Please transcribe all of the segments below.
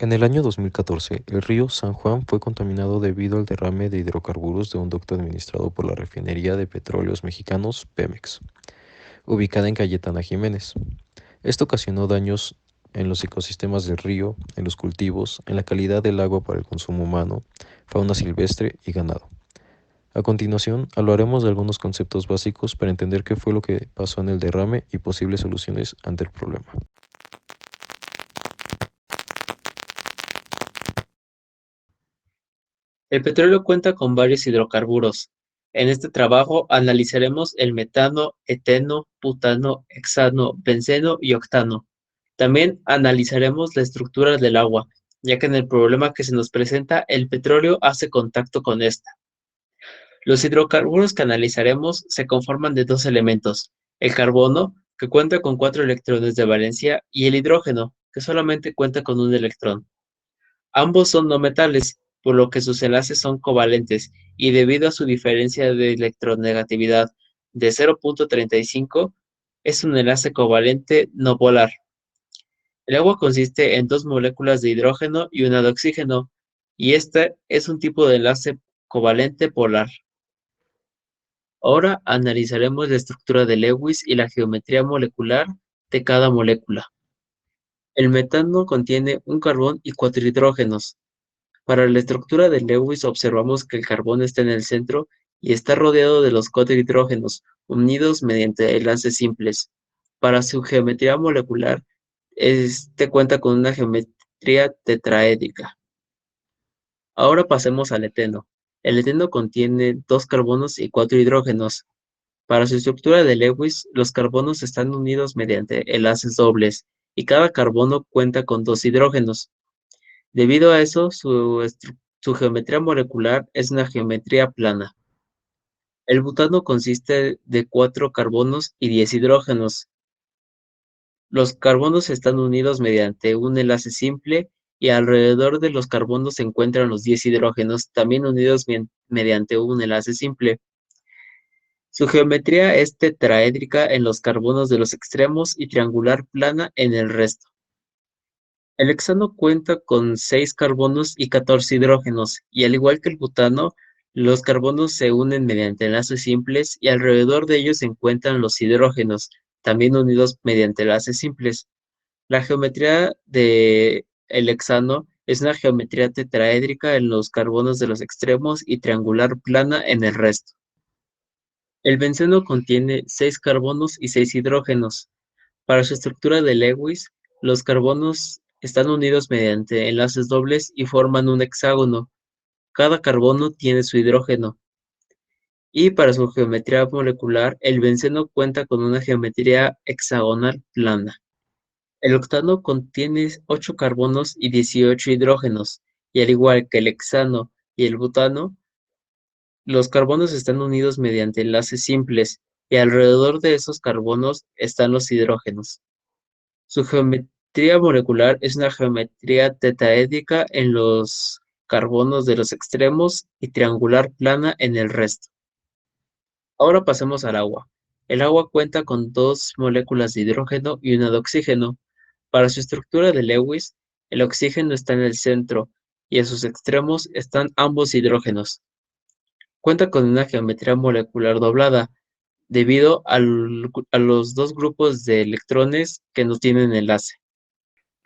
En el año 2014, el río San Juan fue contaminado debido al derrame de hidrocarburos de un ducto administrado por la Refinería de Petróleos Mexicanos Pemex, ubicada en Cayetana Jiménez. Esto ocasionó daños en los ecosistemas del río, en los cultivos, en la calidad del agua para el consumo humano, fauna silvestre y ganado. A continuación, hablaremos de algunos conceptos básicos para entender qué fue lo que pasó en el derrame y posibles soluciones ante el problema. El petróleo cuenta con varios hidrocarburos. En este trabajo analizaremos el metano, eteno, butano, hexano, benceno y octano. También analizaremos la estructura del agua, ya que en el problema que se nos presenta, el petróleo hace contacto con esta. Los hidrocarburos que analizaremos se conforman de dos elementos: el carbono, que cuenta con 4 electrones de valencia, y el hidrógeno, que solamente cuenta con un electrón. Ambos son no metales, por lo que sus enlaces son covalentes, y debido a su diferencia de electronegatividad de 0,35, es un enlace covalente no polar. El agua consiste en dos moléculas de hidrógeno y una de oxígeno, y este es un tipo de enlace covalente polar. Ahora analizaremos la estructura de Lewis y la geometría molecular de cada molécula. El metano contiene un carbón y 4 hidrógenos. Para la estructura de Lewis observamos que el carbón está en el centro y está rodeado de los 4 hidrógenos, unidos mediante enlaces simples. Para su geometría molecular, este cuenta con una geometría tetraédrica. Ahora pasemos al eteno. El eteno contiene 2 carbonos y 4 hidrógenos. Para su estructura de Lewis, los carbonos están unidos mediante enlaces dobles y cada carbono cuenta con 2 hidrógenos. Debido a eso, su geometría molecular es una geometría plana. El butano consiste de 4 carbonos y 10 hidrógenos. Los carbonos están unidos mediante un enlace simple y alrededor de los carbonos se encuentran los 10 hidrógenos, también unidos mediante un enlace simple. Su geometría es tetraédrica en los carbonos de los extremos y triangular plana en el resto. El hexano cuenta con 6 carbonos y 14 hidrógenos, y al igual que el butano, los carbonos se unen mediante enlaces simples y alrededor de ellos se encuentran los hidrógenos, también unidos mediante enlaces simples. La geometría de el hexano es una geometría tetraédrica en los carbonos de los extremos y triangular plana en el resto. El benceno contiene 6 carbonos y 6 hidrógenos. Para su estructura de Lewis, los carbonos están unidos mediante enlaces dobles y forman un hexágono. Cada carbono tiene su hidrógeno. Y para su geometría molecular, el benceno cuenta con una geometría hexagonal plana. El octano contiene 8 carbonos y 18 hidrógenos, y al igual que el hexano y el butano, los carbonos están unidos mediante enlaces simples, y alrededor de esos carbonos están los hidrógenos. Su geometría molecular es una geometría tetraédrica en los carbonos de los extremos y triangular plana en el resto. Ahora pasemos al agua. El agua cuenta con 2 moléculas de hidrógeno y una de oxígeno. Para su estructura de Lewis, el oxígeno está en el centro y a sus extremos están ambos hidrógenos. Cuenta con una geometría molecular doblada, debido a los dos grupos de electrones que no tienen enlace.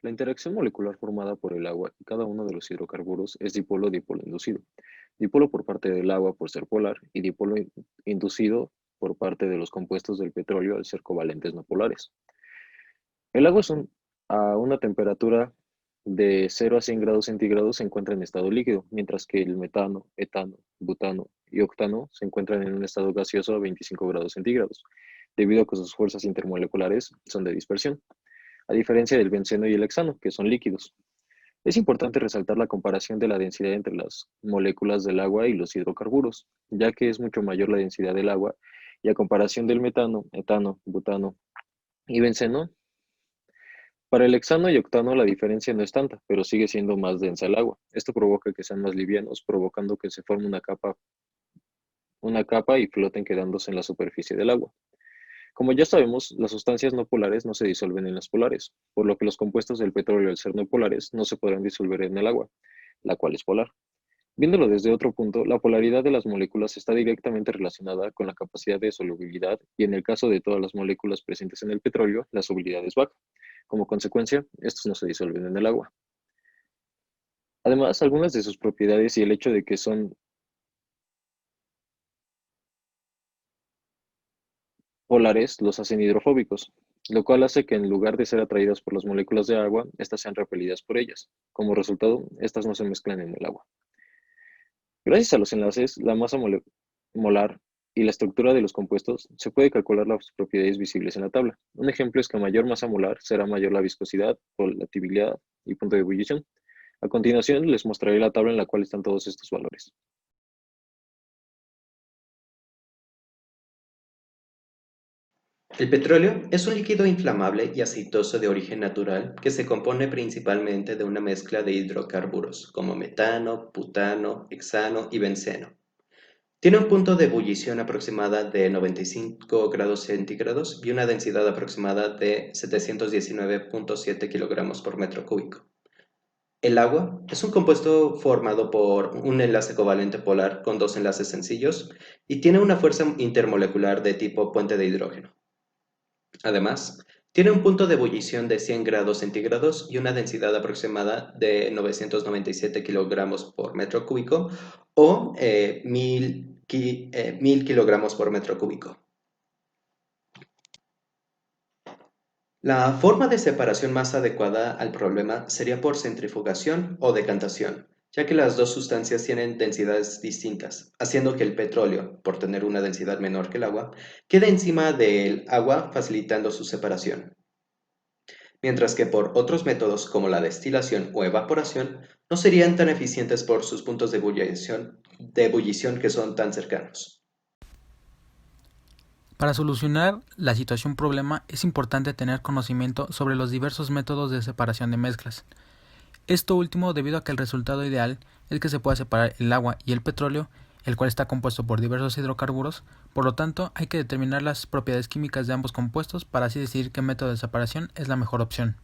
La interacción molecular formada por el agua y cada uno de los hidrocarburos es dipolo-dipolo inducido. Dipolo por parte del agua por ser polar y dipolo inducido por parte de los compuestos del petróleo al ser covalentes no polares. El agua a una temperatura de 0 a 100 grados centígrados se encuentra en estado líquido, mientras que el metano, etano, butano y octano se encuentran en un estado gaseoso a 25 grados centígrados, debido a que sus fuerzas intermoleculares son de dispersión, a diferencia del benceno y el hexano, que son líquidos. Es importante resaltar la comparación de la densidad entre las moléculas del agua y los hidrocarburos, ya que es mucho mayor la densidad del agua y a comparación del metano, etano, butano y benceno. Para el hexano y octano la diferencia no es tanta, pero sigue siendo más densa el agua. Esto provoca que sean más livianos, provocando que se forme una capa y floten quedándose en la superficie del agua. Como ya sabemos, las sustancias no polares no se disuelven en las polares, por lo que los compuestos del petróleo al ser no polares no se podrán disolver en el agua, la cual es polar. Viéndolo desde otro punto, la polaridad de las moléculas está directamente relacionada con la capacidad de solubilidad y en el caso de todas las moléculas presentes en el petróleo, la solubilidad es baja. Como consecuencia, estos no se disuelven en el agua. Además, algunas de sus propiedades y el hecho de que son polares los hacen hidrofóbicos, lo cual hace que en lugar de ser atraídas por las moléculas de agua, estas sean repelidas por ellas. Como resultado, estas no se mezclan en el agua. Gracias a los enlaces, la masa molar y la estructura de los compuestos, se puede calcular las propiedades visibles en la tabla. Un ejemplo es que a mayor masa molar será mayor la viscosidad, volatilidad y punto de ebullición. A continuación, les mostraré la tabla en la cual están todos estos valores. El petróleo es un líquido inflamable y aceitoso de origen natural que se compone principalmente de una mezcla de hidrocarburos como metano, butano, hexano y benceno. Tiene un punto de ebullición aproximada de 95 grados centígrados y una densidad aproximada de 719.7 kilogramos por metro cúbico. El agua es un compuesto formado por un enlace covalente polar con dos enlaces sencillos y tiene una fuerza intermolecular de tipo puente de hidrógeno. Además, tiene un punto de ebullición de 100 grados centígrados y una densidad aproximada de 997 kilogramos por metro cúbico o 1000 kilogramos por metro cúbico. La forma de separación más adecuada al problema sería por centrifugación o decantación, ya que las dos sustancias tienen densidades distintas, haciendo que el petróleo, por tener una densidad menor que el agua, quede encima del agua facilitando su separación. Mientras que por otros métodos como la destilación o evaporación no serían tan eficientes por sus puntos de ebullición que son tan cercanos. Para solucionar la situación problema es importante tener conocimiento sobre los diversos métodos de separación de mezclas. Esto último debido a que el resultado ideal es que se pueda separar el agua y el petróleo, el cual está compuesto por diversos hidrocarburos, por lo tanto hay que determinar las propiedades químicas de ambos compuestos para así decidir qué método de separación es la mejor opción.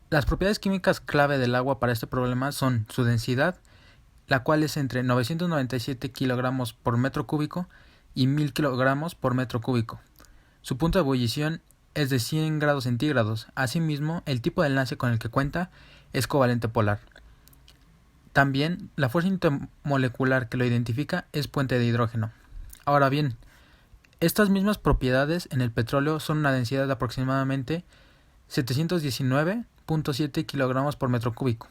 Las propiedades químicas clave del agua para este problema son su densidad, la cual es entre 997 kilogramos por metro cúbico y 1000 kilogramos por metro cúbico. Su punto de ebullición es de 100 grados centígrados. Asimismo, el tipo de enlace con el que cuenta es covalente polar. También, la fuerza intermolecular que lo identifica es puente de hidrógeno. Ahora bien, estas mismas propiedades en el petróleo son una densidad de aproximadamente 719.7 kilogramos por metro cúbico,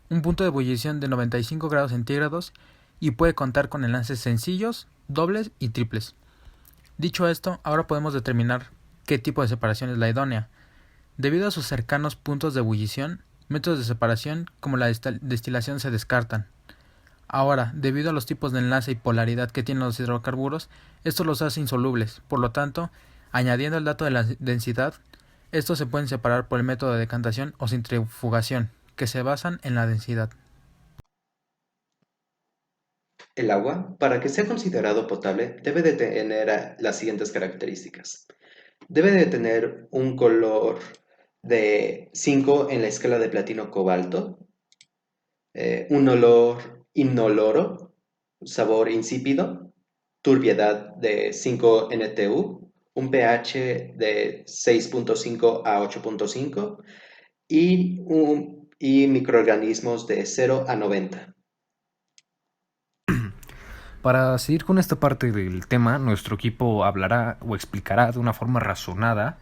un punto de ebullición de 95 grados centígrados y puede contar con enlaces sencillos, dobles y triples. Dicho esto, ahora podemos determinar qué tipo de separación es la idónea. Debido a sus cercanos puntos de ebullición, métodos de separación como la destilación se descartan. Ahora, debido a los tipos de enlace y polaridad que tienen los hidrocarburos, esto los hace insolubles. Por lo tanto, añadiendo el dato de la densidad, estos se pueden separar por el método de decantación o centrifugación, que se basan en la densidad. El agua, para que sea considerado potable, debe de tener las siguientes características. Debe de tener un color de 5 en la escala de platino-cobalto, un olor inoloro, sabor insípido, turbiedad de 5 NTU, un pH de 6.5 a 8.5 y microorganismos de 0 a 90. Para seguir con esta parte del tema, nuestro equipo hablará o explicará de una forma razonada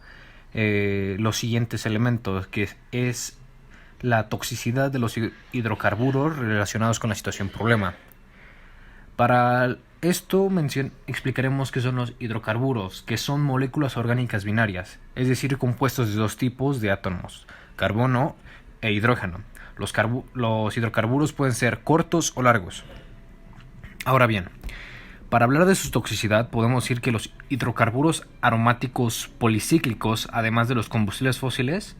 los siguientes elementos, que es la toxicidad de los hidrocarburos relacionados con la situación problema. Para esto explicaremos qué son los hidrocarburos, que son moléculas orgánicas binarias, es decir, compuestos de dos tipos de átomos, carbono e hidrógeno. Los hidrocarburos pueden ser cortos o largos. Ahora bien, para hablar de su toxicidad podemos decir que los hidrocarburos aromáticos policíclicos, además de los combustibles fósiles,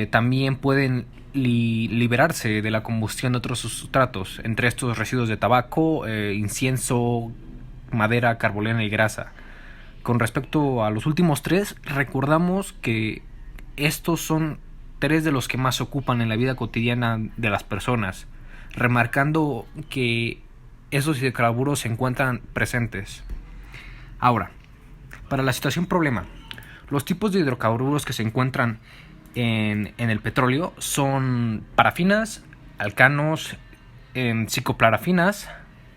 también pueden liberarse de la combustión de otros sustratos, entre estos residuos de tabaco, incienso, madera, carbolena y grasa. con respecto a los últimos tres, recordamos que estos son tres de los que más se ocupan en la vida cotidiana de las personas, remarcando que esos hidrocarburos se encuentran presentes. Ahora, para la situación problema, los tipos de hidrocarburos que se encuentran en el petróleo son parafinas, alcanos, psicoparafinas,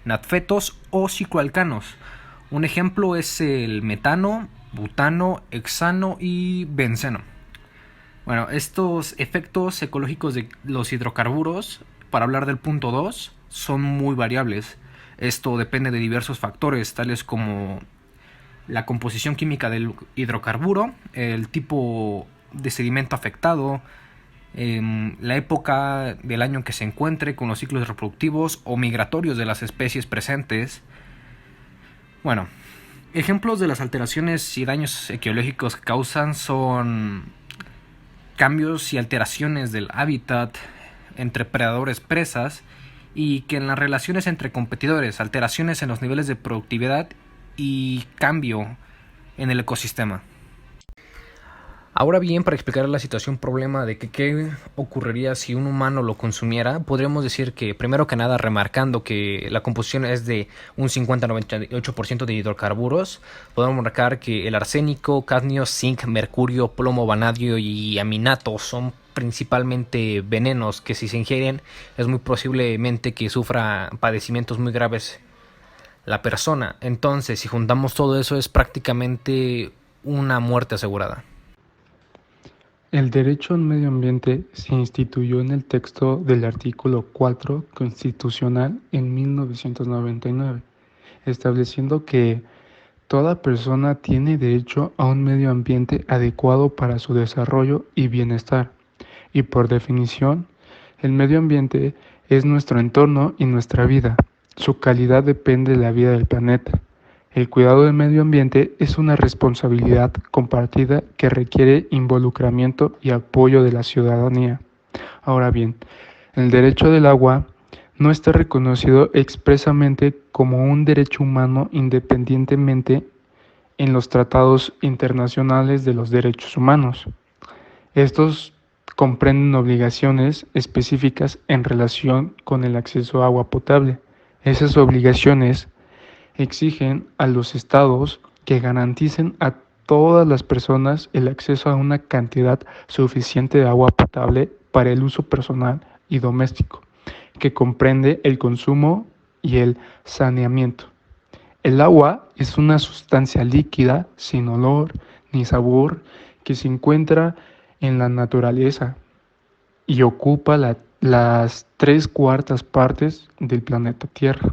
natfetos o cicloalcanos. Un ejemplo es el metano, butano, hexano y benceno. Bueno, estos efectos ecológicos de los hidrocarburos, para hablar del punto 2, son muy variables. Esto depende de diversos factores, tales como la composición química del hidrocarburo, el tipo de sedimento afectado, la época del año en que se encuentre, con los ciclos reproductivos o migratorios de las especies presentes. Bueno, ejemplos de las alteraciones y daños ecológicos que causan son cambios y alteraciones del hábitat entre predadores-presas, y que en las relaciones entre competidores, alteraciones en los niveles de productividad y cambio en el ecosistema. Ahora bien, para explicar la situación problema de que qué ocurriría si un humano lo consumiera, podríamos decir que, primero que nada, remarcando que la composición es de un 50-98% de hidrocarburos, podemos marcar que el arsénico, cadmio, zinc, mercurio, plomo, vanadio y aminato son principalmente venenos que, si se ingieren, es muy posiblemente que sufra padecimientos muy graves la persona. Entonces, si juntamos todo eso, es prácticamente una muerte asegurada. El derecho al medio ambiente se instituyó en el texto del artículo 4 constitucional en 1999, estableciendo que toda persona tiene derecho a un medio ambiente adecuado para su desarrollo y bienestar. Y por definición, el medio ambiente es nuestro entorno y nuestra vida. Su calidad depende de la vida del planeta. El cuidado del medio ambiente es una responsabilidad compartida que requiere involucramiento y apoyo de la ciudadanía. Ahora bien, el derecho del agua no está reconocido expresamente como un derecho humano independientemente en los tratados internacionales de los derechos humanos. Estos comprenden obligaciones específicas en relación con el acceso a agua potable. Esas obligaciones exigen a los estados que garanticen a todas las personas el acceso a una cantidad suficiente de agua potable para el uso personal y doméstico, que comprende el consumo y el saneamiento. El agua es una sustancia líquida, sin olor ni sabor, que se encuentra en la naturaleza y ocupa las 3/4 partes del planeta Tierra.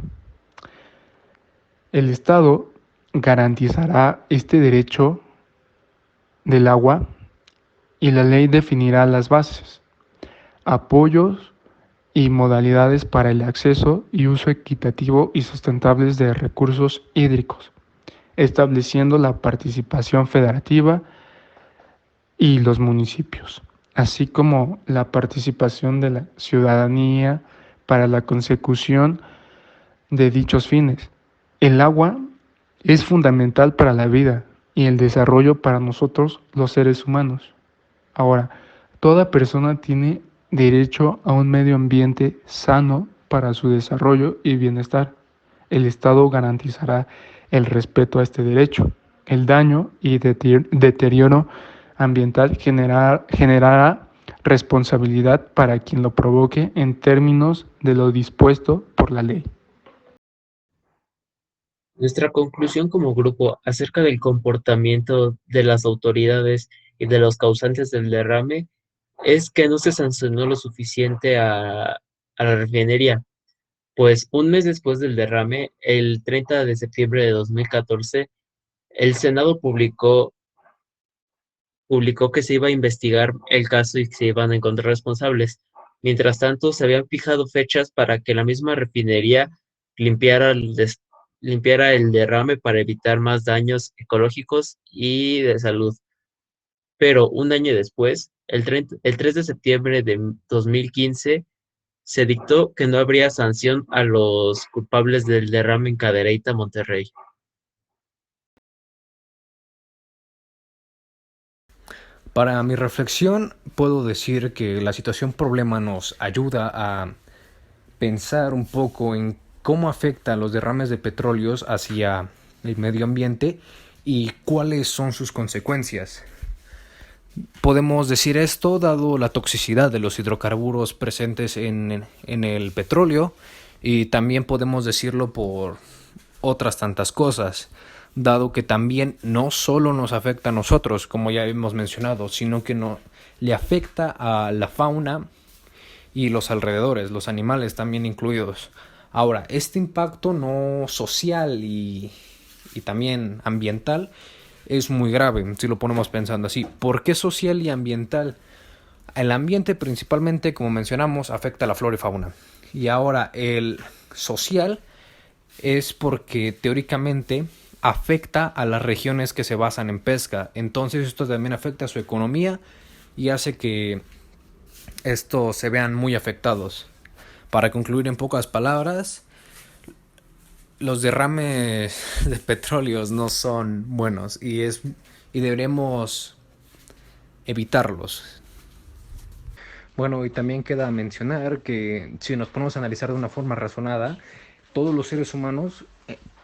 El Estado garantizará este derecho del agua y la ley definirá las bases, apoyos y modalidades para el acceso y uso equitativo y sustentables de recursos hídricos, estableciendo la participación federativa y los municipios, así como la participación de la ciudadanía para la consecución de dichos fines. El agua es fundamental para la vida y el desarrollo para nosotros, los seres humanos. Ahora, toda persona tiene derecho a un medio ambiente sano para su desarrollo y bienestar. El Estado garantizará el respeto a este derecho. El daño y deterioro ambiental generará responsabilidad para quien lo provoque en términos de lo dispuesto por la ley. Nuestra conclusión como grupo acerca del comportamiento de las autoridades y de los causantes del derrame es que no se sancionó lo suficiente a la refinería, pues un mes después del derrame, el 30 de septiembre de 2014, el Senado publicó que se iba a investigar el caso y que se iban a encontrar responsables. Mientras tanto, se habían fijado fechas para que la misma refinería limpiara limpiara el derrame para evitar más daños ecológicos y de salud. Pero un año después, el 3 de septiembre de 2015, se dictó que no habría sanción a los culpables del derrame en Cadereyta, Monterrey. Para mi reflexión, puedo decir que la situación problema nos ayuda a pensar un poco en cómo afecta los derrames de petróleos hacia el medio ambiente y cuáles son sus consecuencias. Podemos decir esto dado la toxicidad de los hidrocarburos presentes en el petróleo, y también podemos decirlo por otras tantas cosas, dado que también no solo nos afecta a nosotros, como ya hemos mencionado, sino que le afecta a la fauna y los alrededores, los animales también incluidos. Ahora, este impacto no social y también ambiental es muy grave, si lo ponemos pensando así. ¿Por qué social y ambiental? El ambiente principalmente, como mencionamos, afecta a la flora y fauna. Y ahora el social es porque teóricamente afecta a las regiones que se basan en pesca. Entonces esto también afecta a su economía y hace que estos se vean muy afectados. Para concluir en pocas palabras, los derrames de petróleos no son buenos y deberemos evitarlos. Bueno, y también queda mencionar que si nos ponemos a analizar de una forma razonada, todos los seres humanos,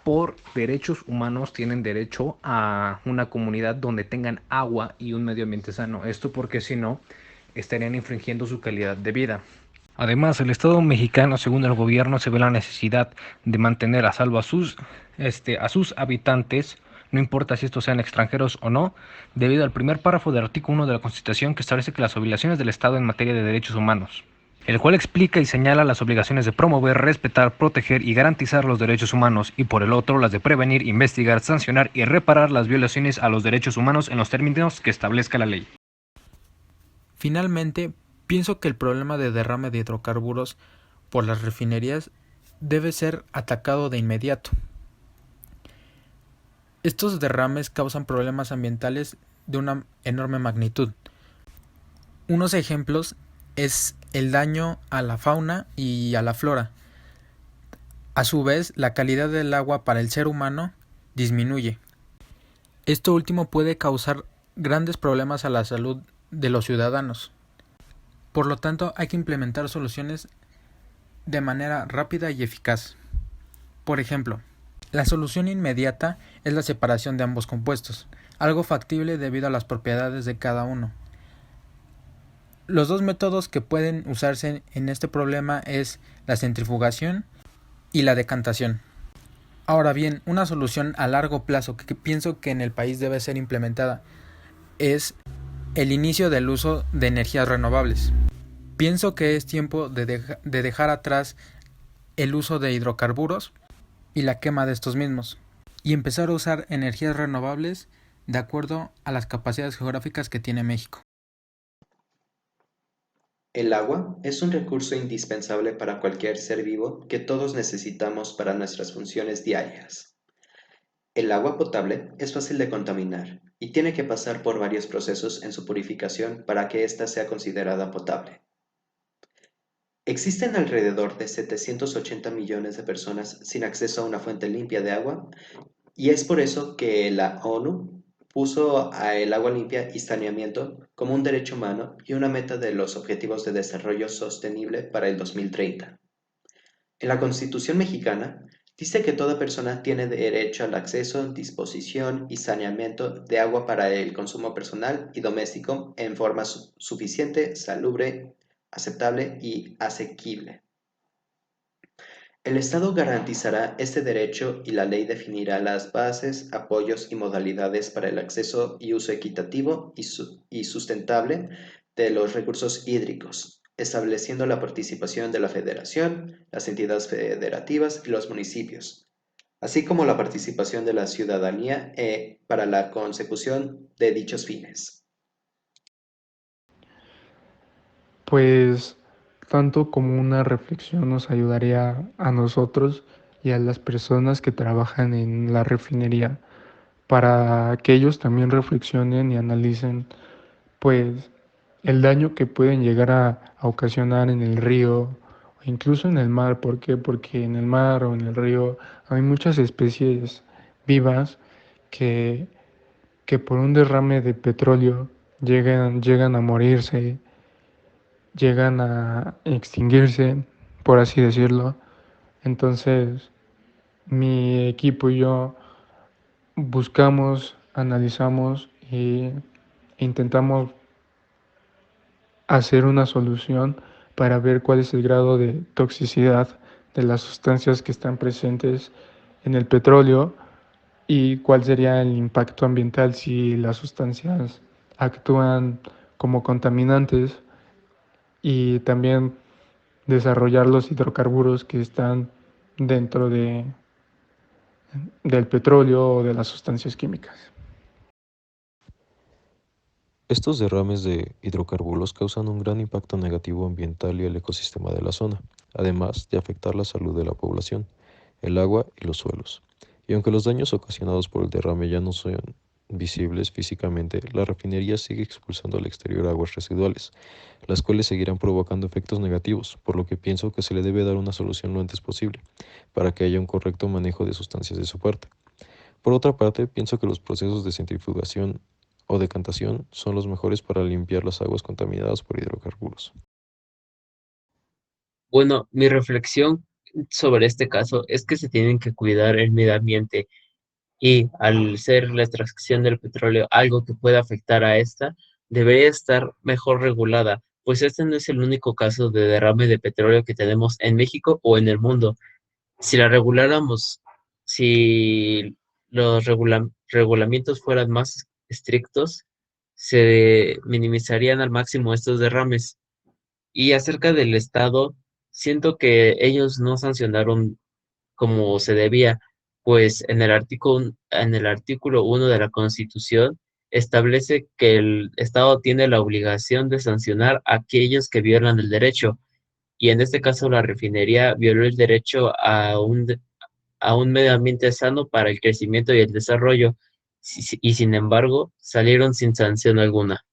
por derechos humanos, tienen derecho a una comunidad donde tengan agua y un medio ambiente sano. Esto porque si no, estarían infringiendo su calidad de vida. Además, el Estado mexicano, según el gobierno, se ve la necesidad de mantener a salvo a sus habitantes, no importa si estos sean extranjeros o no, debido al primer párrafo del artículo 1 de la Constitución, que establece que las obligaciones del Estado en materia de derechos humanos, el cual explica y señala las obligaciones de promover, respetar, proteger y garantizar los derechos humanos, y por el otro las de prevenir, investigar, sancionar y reparar las violaciones a los derechos humanos en los términos que establezca la ley. Finalmente, pienso que el problema de derrame de hidrocarburos por las refinerías debe ser atacado de inmediato. Estos derrames causan problemas ambientales de una enorme magnitud. Unos ejemplos es el daño a la fauna y a la flora. A su vez, la calidad del agua para el ser humano disminuye. Esto último puede causar grandes problemas a la salud de los ciudadanos. Por lo tanto, hay que implementar soluciones de manera rápida y eficaz. Por ejemplo, la solución inmediata es la separación de ambos compuestos, algo factible debido a las propiedades de cada uno. Los dos métodos que pueden usarse en este problema es la centrifugación y la decantación. Ahora bien, una solución a largo plazo que pienso que en el país debe ser implementada es el inicio del uso de energías renovables. Pienso que es tiempo de dejar atrás el uso de hidrocarburos y la quema de estos mismos, y empezar a usar energías renovables de acuerdo a las capacidades geográficas que tiene México. El agua es un recurso indispensable para cualquier ser vivo que todos necesitamos para nuestras funciones diarias. El agua potable es fácil de contaminar y tiene que pasar por varios procesos en su purificación para que ésta sea considerada potable. Existen alrededor de 780 millones de personas sin acceso a una fuente limpia de agua, y es por eso que la ONU puso a el agua limpia y saneamiento como un derecho humano y una meta de los Objetivos de Desarrollo Sostenible para el 2030. En la Constitución mexicana dice que toda persona tiene derecho al acceso, disposición y saneamiento de agua para el consumo personal y doméstico en forma suficiente, salubre, aceptable y asequible. El Estado garantizará este derecho y la ley definirá las bases, apoyos y modalidades para el acceso y uso equitativo y sustentable de los recursos hídricos, estableciendo la participación de la Federación, las entidades federativas y los municipios, así como la participación de la ciudadanía para la consecución de dichos fines. Pues tanto como una reflexión nos ayudaría a nosotros y a las personas que trabajan en la refinería para que ellos también reflexionen y analicen pues el daño que pueden llegar a ocasionar en el río o incluso en el mar. ¿Por qué? Porque en el mar o en el río hay muchas especies vivas que, que por un derrame de petróleo llegan a morirse, llegan a extinguirse, por así decirlo. Entonces, mi equipo y yo buscamos, analizamos e intentamos hacer una solución para ver cuál es el grado de toxicidad de las sustancias que están presentes en el petróleo y cuál sería el impacto ambiental si las sustancias actúan como contaminantes, y también desarrollar los hidrocarburos que están dentro del petróleo o de las sustancias químicas. Estos derrames de hidrocarburos causan un gran impacto negativo ambiental y al ecosistema de la zona, además de afectar la salud de la población, el agua y los suelos. Y aunque los daños ocasionados por el derrame ya no son visibles físicamente, la refinería sigue expulsando al exterior aguas residuales, las cuales seguirán provocando efectos negativos, por lo que pienso que se le debe dar una solución lo antes posible, para que haya un correcto manejo de sustancias de su parte. Por otra parte, pienso que los procesos de centrifugación o decantación son los mejores para limpiar las aguas contaminadas por hidrocarburos. Bueno, mi reflexión sobre este caso es que se tienen que cuidar el medio ambiente y al ser la extracción del petróleo algo que pueda afectar a esta, debería estar mejor regulada, pues este no es el único caso de derrame de petróleo que tenemos en México o en el mundo. Si la reguláramos, si los regulamientos fueran más estrictos, se minimizarían al máximo estos derrames. Y acerca del Estado, siento que ellos no sancionaron como se debía, pues en el artículo 1 de la Constitución establece que el Estado tiene la obligación de sancionar a aquellos que violan el derecho, y en este caso la refinería violó el derecho a un medio ambiente sano para el crecimiento y el desarrollo, y sin embargo salieron sin sanción alguna.